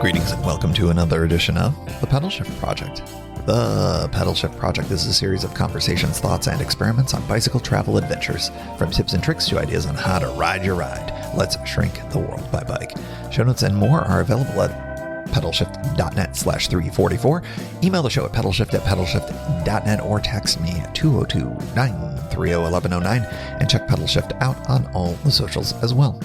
Greetings and welcome to another edition of The Pedal Shift Project. The Pedal Shift Project is a series of conversations, thoughts, and experiments on bicycle travel adventures. From tips and tricks to ideas on how to ride your ride. Let's shrink the world by bike. Show notes and more are available at pedalshift.net/344. Email the show at pedalshift@pedalshift.net or text me at 202-930-1109 and check Pedal Shift out on all the socials as well.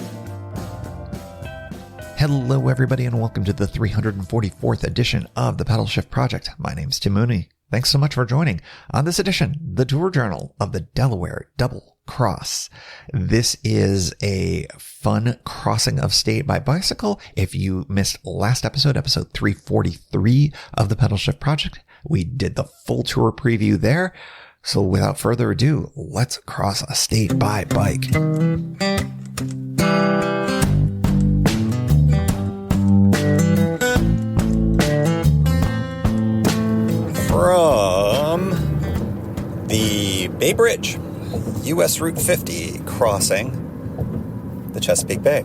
Hello, everybody, and welcome to the 344th edition of the Pedal Shift Project. My name's Tim Mooney. Thanks so much for joining. On this edition, the tour journal of the Delaware Double Cross. This is a fun crossing of state by bicycle. If you missed last episode 343 of the Pedal Shift Project, we did the full tour preview there. So without further ado, let's cross a state by bike. From the Bay Bridge, U.S. Route 50, crossing the Chesapeake Bay.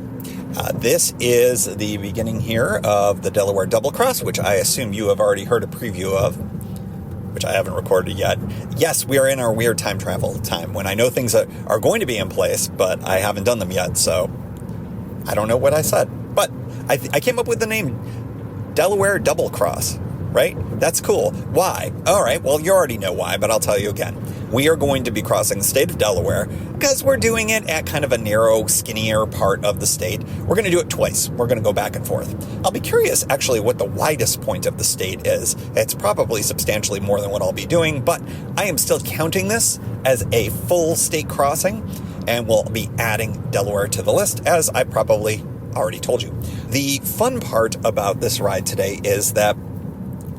This is the beginning here of the Delaware Double Cross, which I assume you have already heard a preview of, which I haven't recorded yet. Yes, we are in our weird time travel time when I know things that are going to be in place, but I haven't done them yet, so I don't know what I said. But I came up with the name Delaware Double Cross. Right? That's cool. Why? All right, well, you already know why, but I'll tell you again. We are going to be crossing the state of Delaware because we're doing it at kind of a narrow, skinnier part of the state. We're going to do it twice. We're going to go back and forth. I'll be curious, actually, what the widest point of the state is. It's probably substantially more than what I'll be doing, but I am still counting this as a full state crossing, and we'll be adding Delaware to the list, as I probably already told you. The fun part about this ride today is that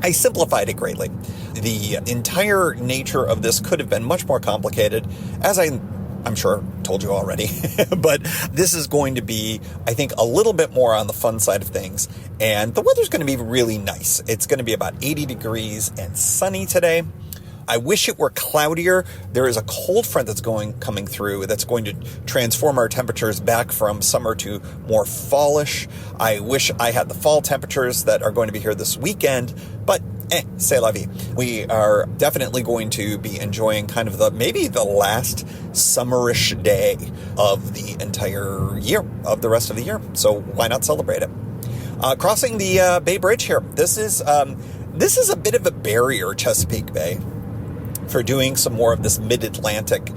I simplified it greatly. The entire nature of this could have been much more complicated, as I'm sure told you already. But this is going to be, I think, a little bit more on the fun side of things. And the weather's going to be really nice. It's going to be about 80 degrees and sunny today. I wish it were cloudier. There is a cold front that's coming through that's going to transform our temperatures back from summer to more fallish. I wish I had the fall temperatures that are going to be here this weekend, but c'est la vie. We are definitely going to be enjoying kind of maybe the last summerish day of the entire year, of the rest of the year. So why not celebrate it? Crossing the Bay Bridge here. This is a bit of a barrier, Chesapeake Bay, for doing some more of this mid-Atlantic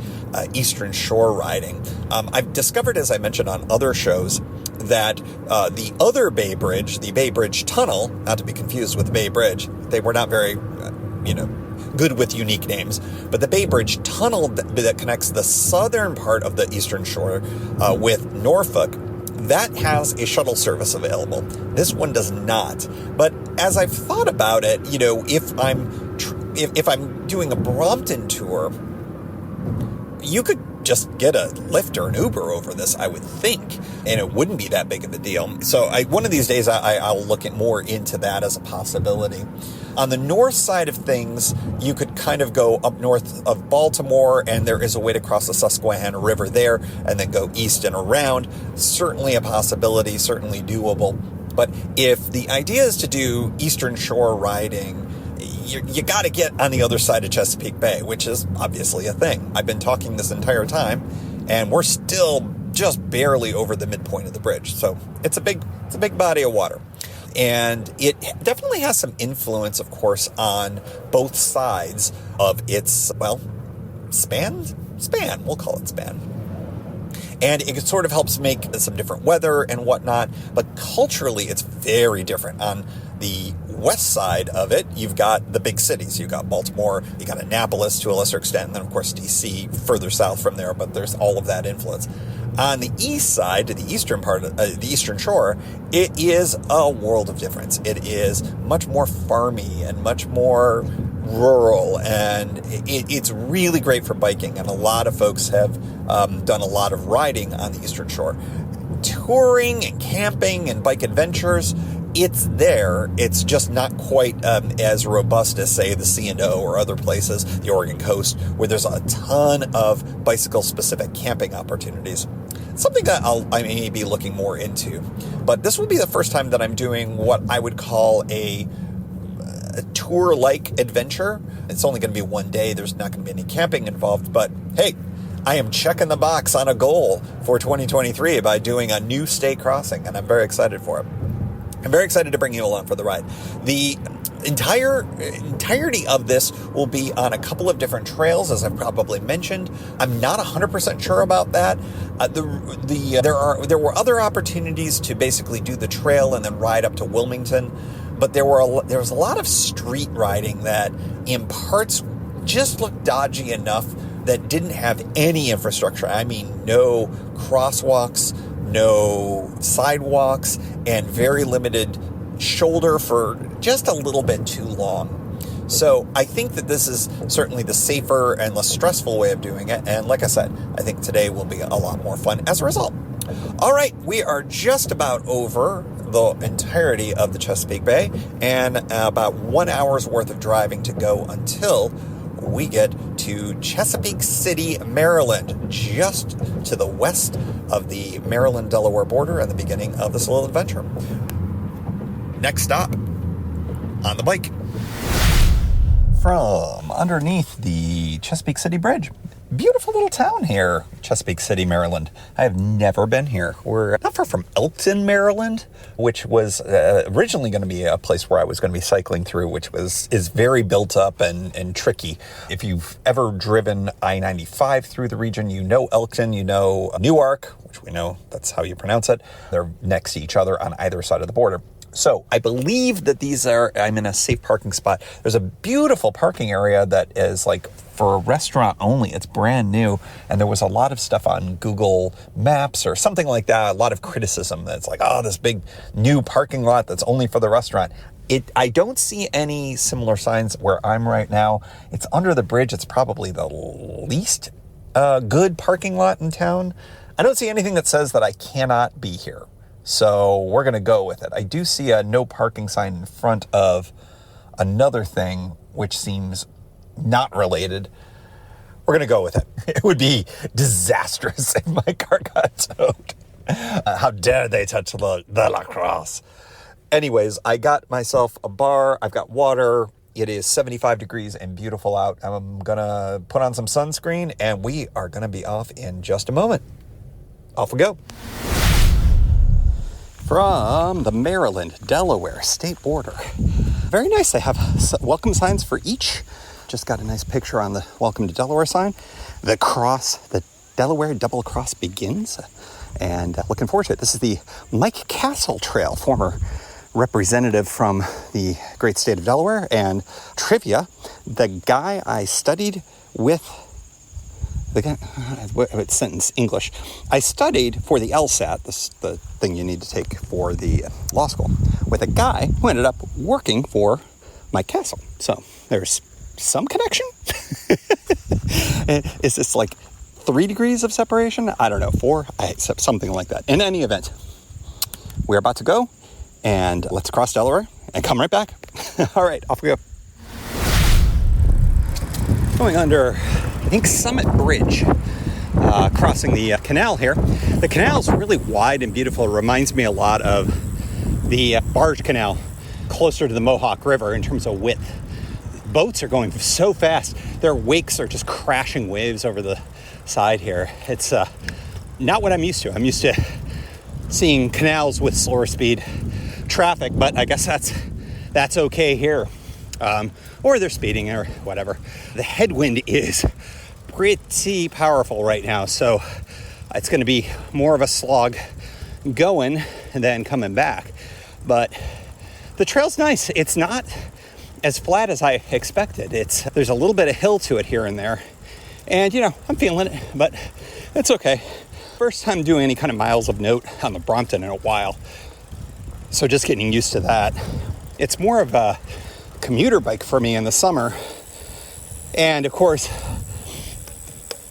Eastern Shore riding. I've discovered, as I mentioned on other shows, that the other Bay Bridge, the Bay Bridge Tunnel, not to be confused with the Bay Bridge, they were not very, good with unique names, but the Bay Bridge Tunnel that connects the southern part of the Eastern Shore with Norfolk, that has a shuttle service available. This one does not. But as I've thought about it, if I'm doing a Brompton tour, you could just get a Lyft or an Uber over this, I would think, and it wouldn't be that big of a deal. So one of these days I'll look more into that as a possibility. On the north side of things, you could kind of go up north of Baltimore, and there is a way to cross the Susquehanna River there and then go east and around. Certainly a possibility, certainly doable. But if the idea is to do Eastern Shore riding, you got to get on the other side of Chesapeake Bay, which is obviously a thing. I've been talking this entire time, and we're still just barely over the midpoint of the bridge. So it's a big body of water. And it definitely has some influence, of course, on both sides of its, span? We'll call it span. And it sort of helps make some different weather and whatnot, but culturally it's very different. On the west side of it, you've got the big cities. You've got Baltimore, you got Annapolis to a lesser extent, and then of course DC further south from there, but there's all of that influence. On the east side, the eastern part of the Eastern Shore, it is a world of difference. It is much more farmy and much more rural, and it's really great for biking, and a lot of folks have done a lot of riding on the Eastern Shore. Touring and camping and bike adventures, it's there. It's just not quite as robust as, say, the C&O or other places, the Oregon coast, where there's a ton of bicycle-specific camping opportunities. something that I may be looking more into. But this will be the first time that I'm doing what I would call a tour-like adventure. It's only going to be one day. There's not going to be any camping involved. But hey, I am checking the box on a goal for 2023 by doing a new state crossing, and I'm very excited for it. I'm very excited to bring you along for the ride. The entirety of this will be on a couple of different trails, as I've probably mentioned. I'm not 100% sure about that. There were other opportunities to basically do the trail and then ride up to Wilmington, but there was a lot of street riding that in parts just looked dodgy enough that didn't have any infrastructure. I mean, no crosswalks, no sidewalks, and very limited shoulder for just a little bit too long. So I think that this is certainly the safer and less stressful way of doing it. And like I said, I think today will be a lot more fun as a result. All right, we are just about over the entirety of the Chesapeake Bay and about 1 hour's worth of driving to go until we get to Chesapeake City, Maryland, just to the west of the Maryland-Delaware border and the beginning of this little adventure. Next stop, on the bike. From underneath the Chesapeake City Bridge. Beautiful little town here, Chesapeake City, Maryland. I have never been here. We're not far from Elkton, Maryland, which was originally going to be a place where I was going to be cycling through, which is very built up and tricky. If you've ever driven I-95 through the region, you know Elkton, you know Newark, which we know that's how you pronounce it. They're next to each other on either side of the border. So I believe that I'm in a safe parking spot. There's a beautiful parking area that is like for a restaurant only. It's brand new. And there was a lot of stuff on Google Maps or something like that. A lot of criticism that's like, oh, this big new parking lot that's only for the restaurant. I don't see any similar signs where I'm right now. It's under the bridge. It's probably the least good parking lot in town. I don't see anything that says that I cannot be here. So we're going to go with it. I do see a no parking sign in front of another thing, which seems not related. We're going to go with it. It would be disastrous if my car got towed. How dare they touch the La Crosse? Anyways, I got myself a bar. I've got water. It is 75 degrees and beautiful out. I'm going to put on some sunscreen, and we are going to be off in just a moment. Off we go. From the Maryland-Delaware state border. Very nice. They have welcome signs for each. Just got a nice picture on the Welcome to Delaware sign. The Delaware Double Cross begins. And looking forward to it. This is the Mike Castle Trail, former representative from the great state of Delaware. And trivia, the guy I studied with, it's sentence English. I studied for the LSAT, the thing you need to take for the law school, with a guy who ended up working for Mike Castle. So there's some connection. Is this like 3 degrees of separation? I don't know, 4, something like that. In any event, we're about to go, and let's cross Delaware and come right back. All right, off we go. Going under, I think, Summit Bridge, crossing the canal here. The canal is really wide and beautiful. It reminds me a lot of the barge canal closer to the Mohawk River in terms of width. Boats are going so fast. Their wakes are just crashing waves over the side here. It's not what I'm used to. I'm used to seeing canals with slower speed traffic, but I guess that's okay here. Or they're speeding or whatever. The headwind is pretty powerful right now, so it's going to be more of a slog going than coming back. But the trail's nice. It's not as flat as I expected. There's a little bit of hill to it here and there. And, I'm feeling it, but it's okay. First time doing any kind of miles of note on the Brompton in a while. So just getting used to that. It's more of a commuter bike for me in the summer. And of course,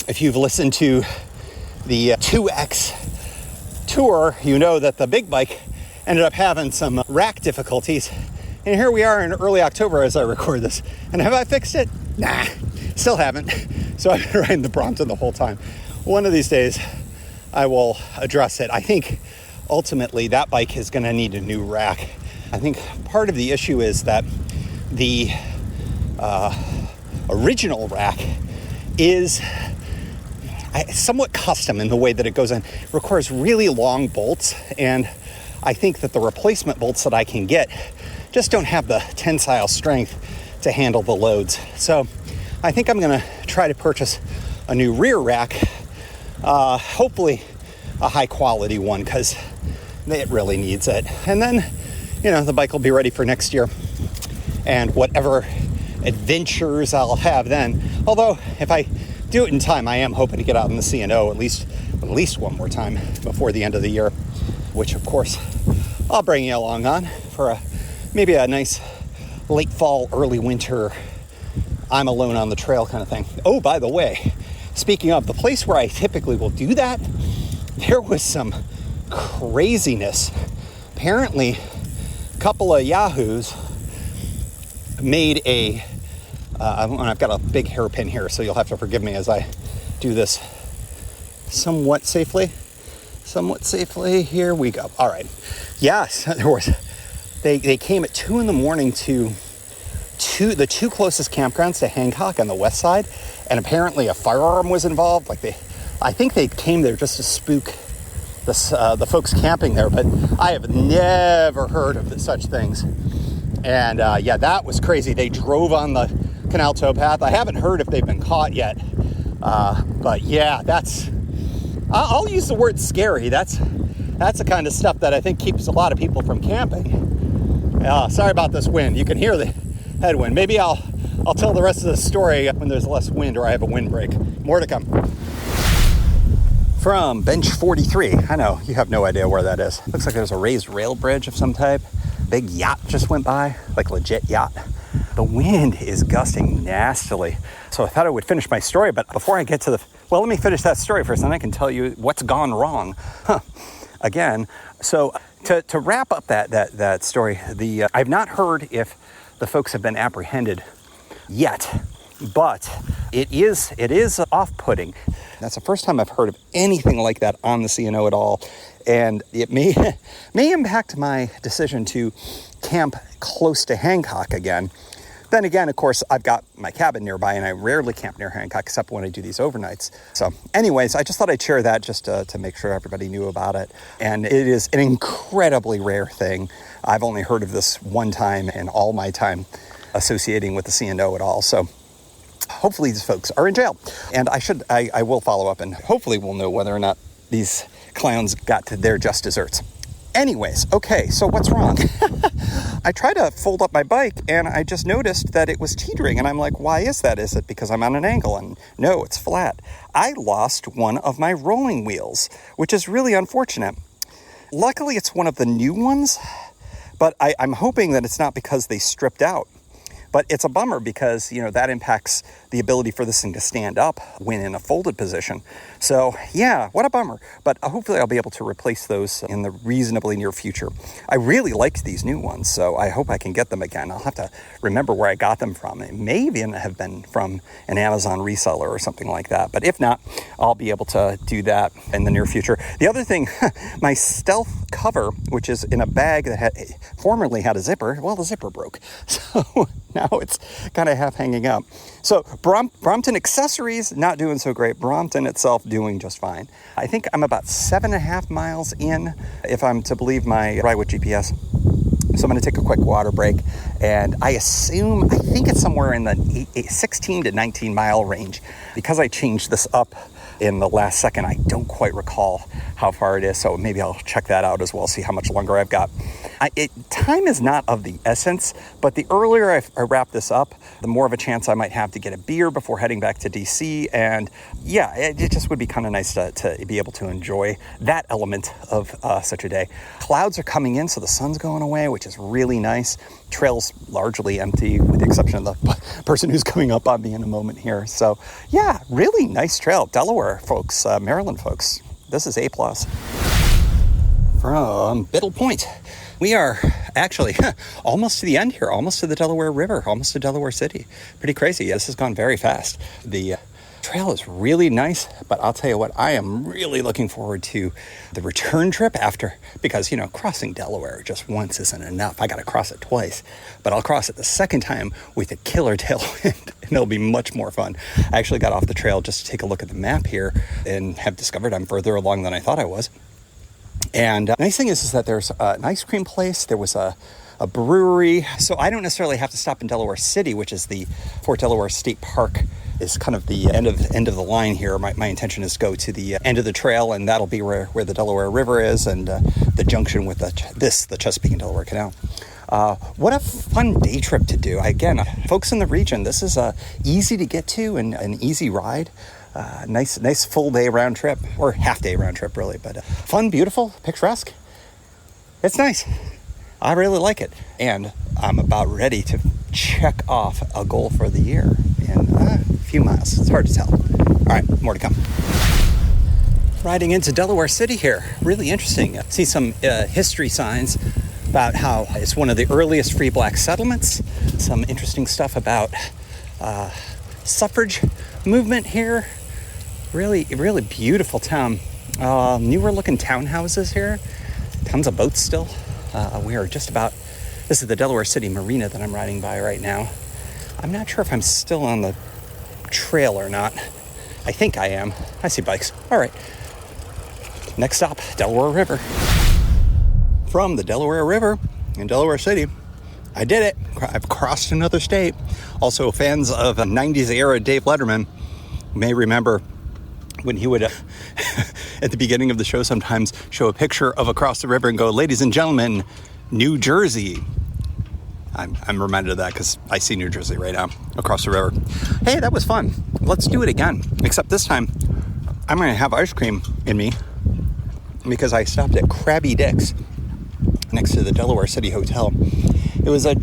if you've listened to the 2X tour, you know that the big bike ended up having some rack difficulties. And here we are in early October as I record this. And have I fixed it? Nah, still haven't. So I've been riding the Brompton the whole time. One of these days, I will address it. I think ultimately that bike is going to need a new rack. I think part of the issue is that the original rack is somewhat custom in the way that it goes in. It requires really long bolts, and I think that the replacement bolts that I can get just don't have the tensile strength to handle the loads. So I think I'm going to try to purchase a new rear rack, hopefully a high quality one, because it really needs it. And then, the bike will be ready for next year and whatever adventures I'll have then. Although if I do it in time, I am hoping to get out in the C&O at least one more time before the end of the year, which of course I'll bring you along on for maybe a nice late fall, early winter, I'm alone on the trail kind of thing. Oh, by the way, speaking of the place where I typically will do that, there was some craziness. Apparently, a couple of yahoos made I've got a big hairpin here, so you'll have to forgive me as I do this somewhat safely. Here we go. All right. Yes, they came at 2 a.m. to the two closest campgrounds to Hancock on the west side, and apparently a firearm was involved. I think they came there just to spook the folks camping there, but I have never heard of such things. And that was crazy. They drove on the canal towpath. I haven't heard if they've been caught yet, but yeah, I'll use the word scary. That's the kind of stuff that I think keeps a lot of people from camping. Sorry about this wind. You can hear the headwind. Maybe I'll tell the rest of the story when there's less wind or I have a windbreak. More to come. From bench 43. I know, you have no idea where that is. Looks like there's a raised rail bridge of some type. Big yacht just went by, like legit yacht. The wind is gusting nastily. So I thought I would finish my story, but before I get to let me finish that story first, and I can tell you what's gone wrong. Again, so to wrap up that story, I've not heard if the folks have been apprehended yet, but it is off-putting. That's the first time I've heard of anything like that on the C&O at all, and it may impact my decision to camp close to Hancock again. Then again, of course, I've got my cabin nearby, and I rarely camp near Hancock except when I do these overnights. So anyways, I just thought I'd share that just to make sure everybody knew about it. And it is an incredibly rare thing. I've only heard of this one time in all my time associating with the C&O at all. So hopefully these folks are in jail. And I will follow up, and hopefully we'll know whether or not these clowns got to their just desserts. Anyways, okay, so what's wrong? I tried to fold up my bike, and I just noticed that it was teetering, and I'm like, why is that? Is it because I'm on an angle? And no, it's flat. I lost one of my rolling wheels, which is really unfortunate. Luckily, it's one of the new ones, but I'm hoping that it's not because they stripped out. But it's a bummer because, that impacts the ability for this thing to stand up when in a folded position. So, yeah, what a bummer. But hopefully I'll be able to replace those in the reasonably near future. I really liked these new ones, so I hope I can get them again. I'll have to remember where I got them from. It may even have been from an Amazon reseller or something like that. But if not, I'll be able to do that in the near future. The other thing, my stealth cover, which is in a bag that formerly had a zipper, well, the zipper broke. So now it's kind of half hanging up. So Brompton accessories, not doing so great. Brompton itself doing just fine. I think I'm about 7.5 miles in, if I'm to believe my ride with GPS. So I'm going to take a quick water break, and I think it's somewhere in the 16 to 19 mile range. Because I changed this up in the last second, I don't quite recall how far it is, so maybe I'll check that out as well, see how much longer I've got. Time is not of the essence, but the earlier I wrap this up, the more of a chance I might have to get a beer before heading back to DC, and yeah, it just would be kind of nice to be able to enjoy that element of such a day. Clouds are coming in, so the sun's going away, which is really nice. Trail's largely empty, with the exception of the person who's coming up on me in a moment here. So yeah, really nice trail. Delaware folks, Maryland folks, this is A+. From Biddle Point. We are actually almost to the end here, almost to the Delaware River, almost to Delaware City. Pretty crazy. This has gone very fast. The Trail is really nice, but I'll tell you what, I am really looking forward to the return trip after, because, crossing Delaware just once isn't enough. I got to cross it twice, but I'll cross it the second time with a killer tailwind, and it'll be much more fun. I actually got off the trail just to take a look at the map here and have discovered I'm further along than I thought I was. And the nice thing is that there's an ice cream place. There was a brewery, so I don't necessarily have to stop in Delaware City, which is the Fort Delaware State Park is kind of the end of the line here. My intention is to go to the end of the trail, and that'll be where the Delaware River is, and the junction with the Chesapeake and Delaware Canal. What a fun day trip to do. Again, folks in the region, this is easy to get to and an easy ride. Nice full day round trip, or half day round trip really, but fun, beautiful, picturesque. It's nice. I really like it, and I'm about ready to check off a goal for the year in a few miles. It's hard to tell. All right, more to come. Riding into Delaware City here, really interesting. See some history signs about how it's one of the earliest free black settlements. Some interesting stuff about suffrage movement here. Really, really beautiful town. Newer looking townhouses here. Tons of boats still. We are just about, this is the Delaware City Marina that I'm riding by right now. I'm not sure if I'm still on the trail or not. I think I am. I see bikes. All right. Next stop, Delaware River. From the Delaware River in Delaware City, I did it. I've crossed another state. Also, fans of 90s era Dave Letterman may remember when he would, at the beginning of the show, sometimes show a picture of across the river and go, "Ladies and gentlemen, New Jersey." I'm reminded of that because I see New Jersey right now across the river. Hey, that was fun. Let's do it again. Except this time, I'm going to have ice cream in me because I stopped at Krabby Dick's next to the Delaware City Hotel. It was a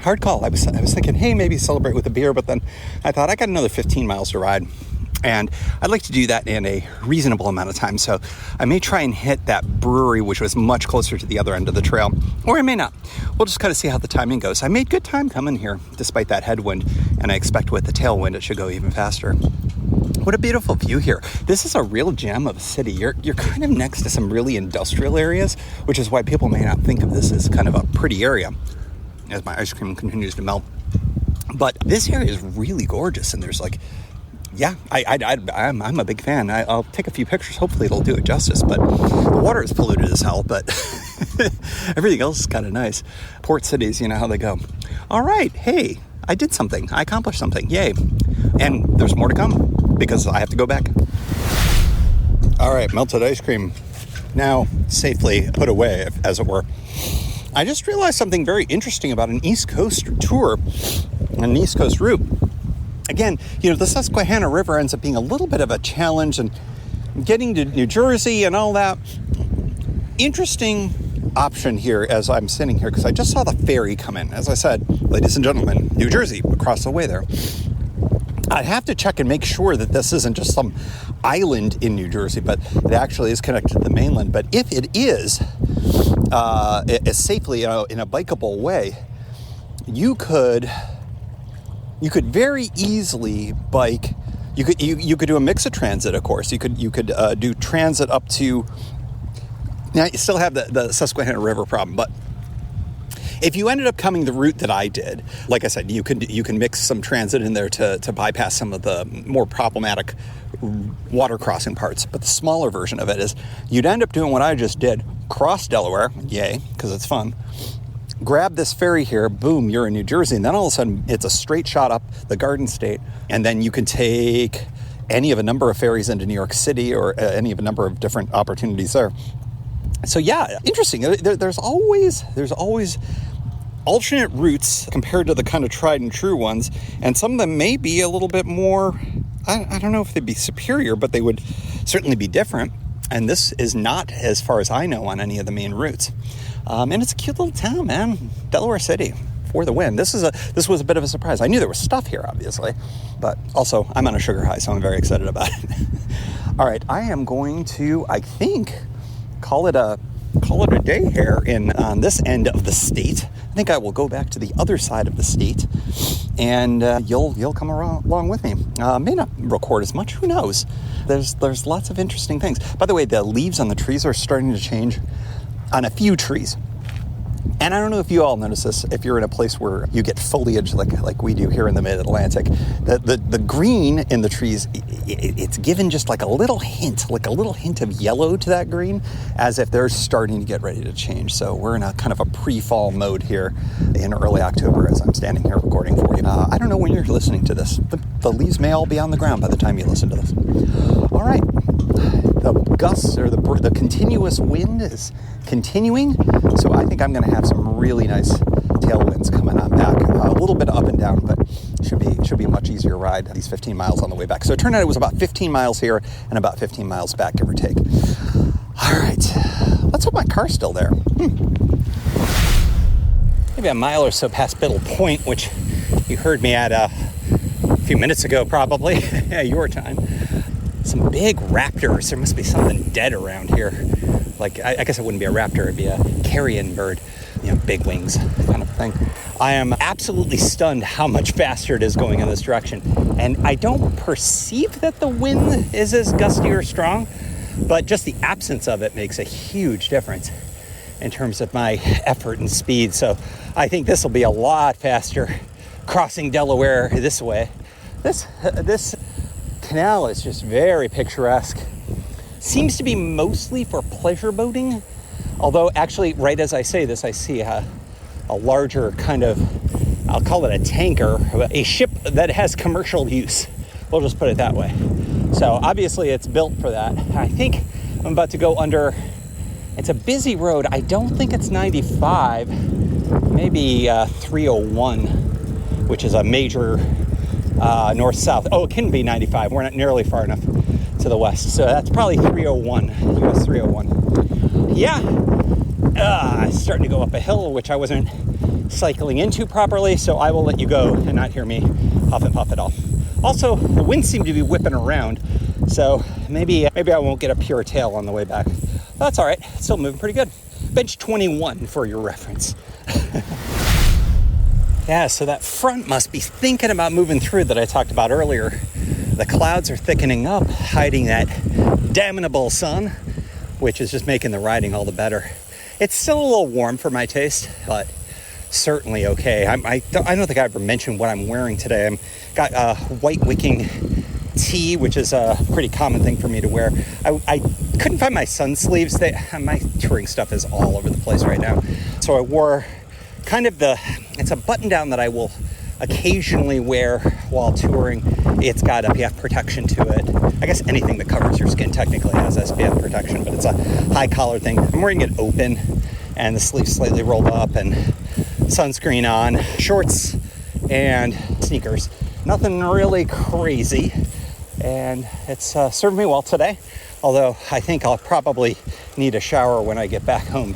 hard call. I was thinking, hey, maybe celebrate with a beer, but then I thought I got another 15 miles to ride. And I'd like to do that in a reasonable amount of time. So I may try and hit that brewery, which was much closer to the other end of the trail, or I may not. We'll just kind of see how the timing goes. I made good time coming here, despite that headwind. And I expect with the tailwind, it should go even faster. What a beautiful view here. This is a real gem of a city. You're kind of next to some really industrial areas, which is why people may not think of this as kind of a pretty area as my ice cream continues to melt. But this area is really gorgeous, and there's like, yeah, I'm a big fan. I'll take a few pictures. Hopefully it'll do it justice. But the water is polluted as hell, but everything else is kind of nice. Port cities, you know how they go. All right, hey, I did something. I accomplished something. Yay. And there's more to come because I have to go back. All right, melted ice cream now safely put away, as it were. I just realized something very interesting about an East Coast tour, an East Coast route. Again, the Susquehanna River ends up being a little bit of a challenge, and getting to New Jersey and all that. Interesting option here as I'm sitting here, because I just saw the ferry come in. As I said, ladies and gentlemen, New Jersey, across the way there. I'd have to check and make sure that this isn't just some island in New Jersey, but it actually is connected to the mainland. But if it is, safely in a bikeable way, you could very easily bike. You could do a mix of transit, of course. You could do transit up to. Now you still have the Susquehanna River problem, but if you ended up coming the route that I did, like I said, you can mix some transit in there to bypass some of the more problematic water crossing parts. But the smaller version of it is you'd end up doing what I just did: cross Delaware, yay, because it's fun. Grab this ferry here, boom, you're in New Jersey, and then all of a sudden it's a straight shot up the Garden State, and then you can take any of a number of ferries into New York City, or any of a number of different opportunities there. So yeah, interesting. There's always alternate routes compared to the kind of tried and true ones, and some of them may be a little bit more, I don't know if they'd be superior, but they would certainly be different. And this is not, as far as I know, on any of the main routes. And it's a cute little town, man. Delaware City for the win. This was a bit of a surprise. I knew there was stuff here, obviously, but also I'm on a sugar high, so I'm very excited about it. All right, I am going to, I think, call it a day here on this end of the state. I think I will go back to the other side of the state and you'll come along with me. May not record as much, who knows? There's lots of interesting things. By the way, the leaves on the trees are starting to change on a few trees. And I don't know if you all notice this, if you're in a place where you get foliage like we do here in the mid-Atlantic. The green in the trees, it's given just like a little hint of yellow to that green, as if they're starting to get ready to change. So we're in a kind of a pre-fall mode here in early October as I'm standing here recording for you. I don't know when you're listening to this. The leaves may all be on the ground by the time you listen to this. All right. The gusts or the continuous wind is continuing, so I think I'm going to have some really nice tailwinds coming on back. A little bit up and down, but should be a much easier ride, these 15 miles on the way back. So it turned out it was about 15 miles here and about 15 miles back, give or take. All right, let's hope my car's still there. Maybe a mile or so past Biddle Point, which you heard me at a few minutes ago, probably, your time. Some big raptors. There must be something dead around here. Like, I guess it wouldn't be a raptor, it'd be a carrion bird, big wings kind of thing. I am absolutely stunned how much faster it is going in this direction. And I don't perceive that the wind is as gusty or strong, but just the absence of it makes a huge difference in terms of my effort and speed. So I think this will be a lot faster crossing Delaware this way. This canal is just very picturesque. Seems to be mostly for pleasure boating, although actually right as I say this, I see a larger kind of, I'll call it a tanker, a ship that has commercial use. We'll just put it that way. So obviously it's built for that. I think I'm about to go under, it's a busy road. I don't think it's 95, maybe 301, which is a major north-south. Oh, it can be 95. We're not nearly far enough to the west. So that's probably 301, US 301. Yeah, it's starting to go up a hill, which I wasn't cycling into properly, so I will let you go and not hear me huff and puff at all. Also, the wind seemed to be whipping around, so maybe I won't get a pure tail on the way back. But that's all right. It's still moving pretty good. Bench 21 for your reference. Yeah, so that front must be thinking about moving through that I talked about earlier. The clouds are thickening up, hiding that damnable sun, which is just making the riding all the better. It's still a little warm for my taste, but certainly okay. I don't think I ever mentioned what I'm wearing today. I've got a white wicking tee, which is a pretty common thing for me to wear. I couldn't find my sun sleeves. My touring stuff is all over the place right now. So I wore kind of it's a button down that I will occasionally wear while touring. It's got SPF protection to it. I guess anything that covers your skin technically has SPF protection, but it's a high collar thing. I'm wearing it open and the sleeves slightly rolled up and sunscreen on, shorts and sneakers. Nothing really crazy, and it's served me well today, although I think I'll probably need a shower when I get back home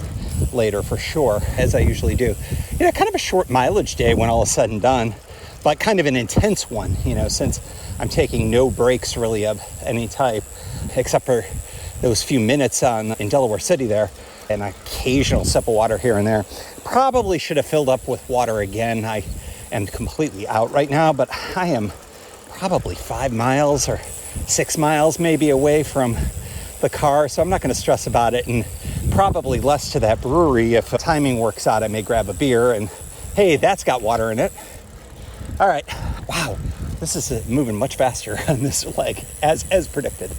later for sure, as I usually do. Kind of a short mileage day when all is said and done, but kind of an intense one, since I'm taking no breaks really of any type, except for those few minutes in Delaware City there, an occasional sip of water here and there. Probably should have filled up with water again. I am completely out right now, but I am probably 5 miles or 6 miles maybe away from the car, so I'm not going to stress about it, and probably less to that brewery. If timing works out, I may grab a beer, and hey, that's got water in it. All right, wow, this is moving much faster on this leg, as predicted.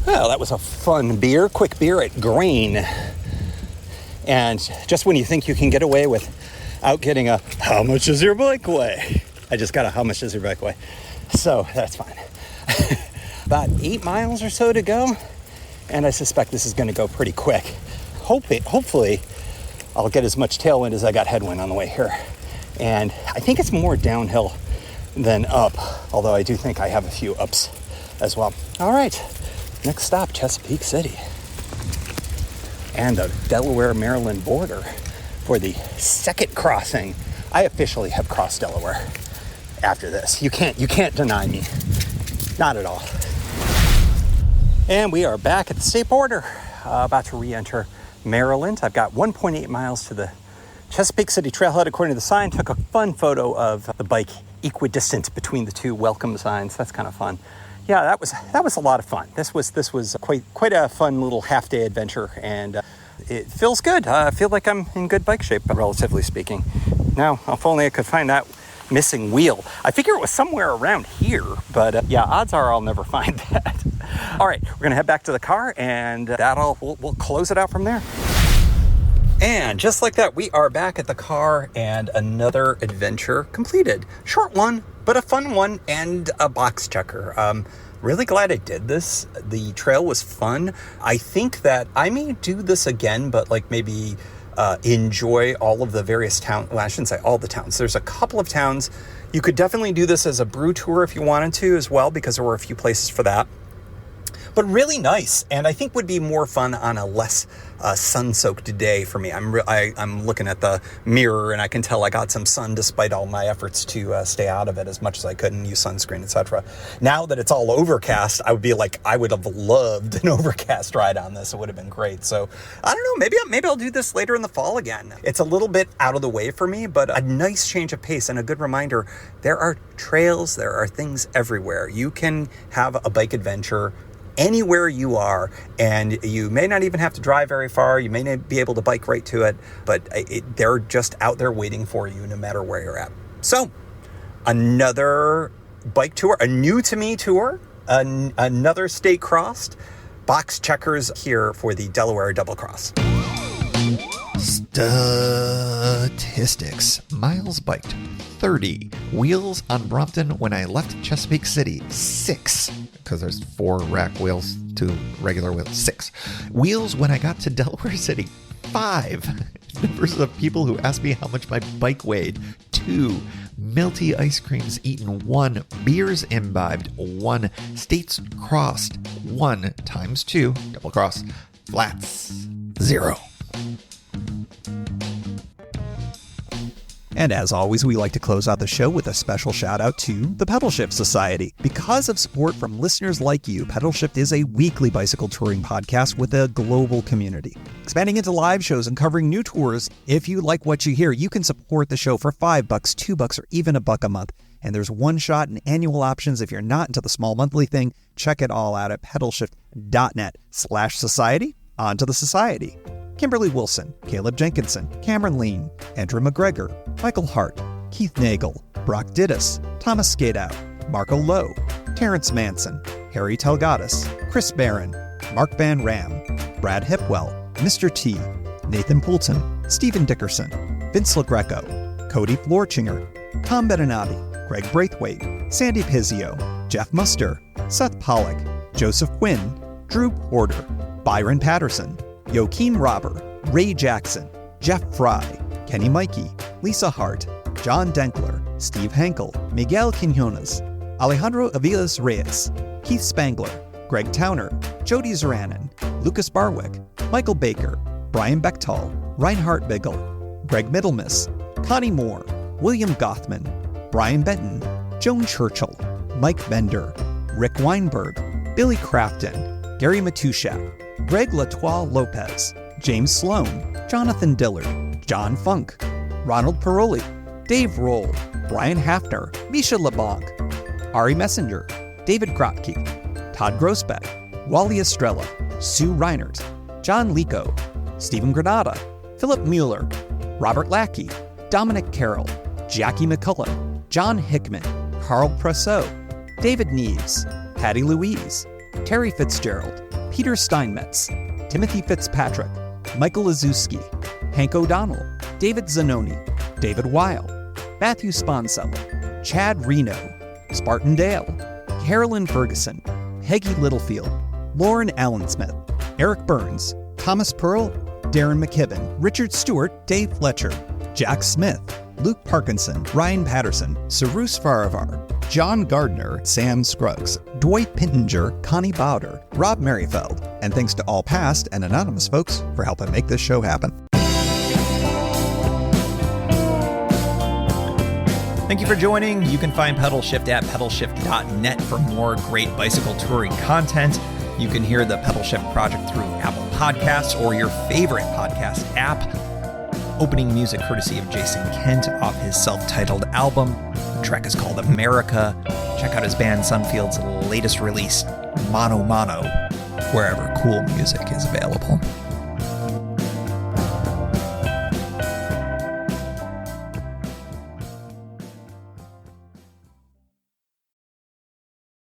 Well, that was a fun beer, quick beer at Grain. And just when you think you can get away without getting a, how much is your bike weigh? I just got a, how much is your bike weigh? So that's fine. About 8 miles or so to go, and I suspect this is going to go pretty quick. Hopefully, I'll get as much tailwind as I got headwind on the way here. And I think it's more downhill than up, although I do think I have a few ups as well. All right, next stop, Chesapeake City. And the Delaware-Maryland border for the second crossing. I officially have crossed Delaware after this. You can't deny me. Not at all. And we are back at the state border, about to re-enter Maryland. I've got 1.8 miles to the Chesapeake City Trailhead, according to the sign, took a fun photo of the bike equidistant between the two welcome signs. That's kind of fun. Yeah, that was a lot of fun. This was quite a fun little half-day adventure, and it feels good. I feel like I'm in good bike shape, relatively speaking. Now, if only I could find that missing wheel. I figure it was somewhere around here, but yeah, odds are I'll never find that. All right, we're gonna head back to the car, and we'll close it out from there. And just like that, we are back at the car, and another adventure completed. Short one, but a fun one, and a box checker. Really glad I did this. The trail was fun. I think that I may do this again, but like maybe enjoy all of the various towns. Well, I shouldn't say all the towns. There's a couple of towns. You could definitely do this as a brew tour if you wanted to as well, because there were a few places for that. But really nice, and I think would be more fun on a less sun-soaked day for me. I'm looking at the mirror, and I can tell I got some sun despite all my efforts to stay out of it as much as I could and use sunscreen, etc. Now that it's all overcast, I would have loved an overcast ride on this. It would have been great. So I don't know. Maybe I'll do this later in the fall again. It's a little bit out of the way for me, but a nice change of pace and a good reminder. There are trails. There are things everywhere. You can have a bike adventure anywhere you are, and you may not even have to drive very far. You may not be able to bike right to it, but they're just out there waiting for you no matter where you're at. So another bike tour, a new to me tour, another state crossed, box checkers here for the Delaware Double Cross. Statistics. Miles biked 30. Wheels on Brompton when I left Chesapeake City 6, because there's 4 rack wheels, 2 regular wheels, 6. Wheels when I got to Delaware City 5. Numbers of people who asked me how much my bike weighed 2. Melty ice creams eaten 1. Beers imbibed 1. States crossed 1 times 2. Double cross. Flats 0. And as always, we like to close out the show with a special shout out to the Pedal Shift Society. Because of support from listeners like you, Pedal Shift is a weekly bicycle touring podcast with a global community. Expanding into live shows and covering new tours, if you like what you hear, you can support the show for $5, $2, or even $1 a month. And there's one-shot and annual options. If you're not into the small monthly thing, check it all out at pedalshift.net/society. On to the society. Kimberly Wilson, Caleb Jenkinson, Cameron Lean, Andrew McGregor, Michael Hart, Keith Nagel, Brock Dittus, Thomas Skadow, Marco Lowe, Terrence Manson, Harry Telgadis, Chris Barron, Mark Van Ram, Brad Hipwell, Mr. T, Nathan Poulton, Stephen Dickerson, Vince LaGreco, Cody Florchinger, Tom Beninati, Greg Braithwaite, Sandy Pizzio, Jeff Muster, Seth Pollock, Joseph Quinn, Drew Porter, Byron Patterson, Joaquin Robber, Ray Jackson, Jeff Fry, Kenny Mikey, Lisa Hart, John Denkler, Steve Hankel, Miguel Quinones, Alejandro Aviles Reyes, Keith Spangler, Greg Towner, Jody Zaranin, Lucas Barwick, Michael Baker, Brian Bechtal, Reinhard Bigel, Greg Middlemiss, Connie Moore, William Gothman, Brian Benton, Joan Churchill, Mike Bender, Rick Weinberg, Billy Crafton, Gary Matushak, Greg Latoile Lopez, James Sloan, Jonathan Dillard, John Funk, Ronald Paroli, Dave Roll, Brian Hafner, Misha LeBlanc, Ari Messenger, David Kropke, Todd Grossbeck, Wally Estrella, Sue Reinert, John Lico, Stephen Granada, Philip Mueller, Robert Lackey, Dominic Carroll, Jackie McCullough, John Hickman, Carl Presseau, David Neves, Patty Louise, Terry Fitzgerald, Peter Steinmetz, Timothy Fitzpatrick, Michael Lazuski, Hank O'Donnell, David Zanoni, David Weil, Matthew Sponsella, Chad Reno, Spartan Dale, Carolyn Ferguson, Peggy Littlefield, Lauren Allensmith, Eric Burns, Thomas Pearl, Darren McKibben, Richard Stewart, Dave Fletcher, Jack Smith, Luke Parkinson, Ryan Patterson, Cyrus Faravar, John Gardner, Sam Scruggs, Dwight Pintinger, Connie Bowder, Rob Merrifield, and thanks to all past and anonymous folks for helping make this show happen. Thank you for joining. You can find Pedal Shift at pedalshift.net for more great bicycle touring content. You can hear the Pedal Shift project through Apple Podcasts or your favorite podcast app. Opening music courtesy of Jason Kent off his self-titled album. The track is called America. Check out his band Sunfield's latest release, Mono Mono, wherever cool music is available.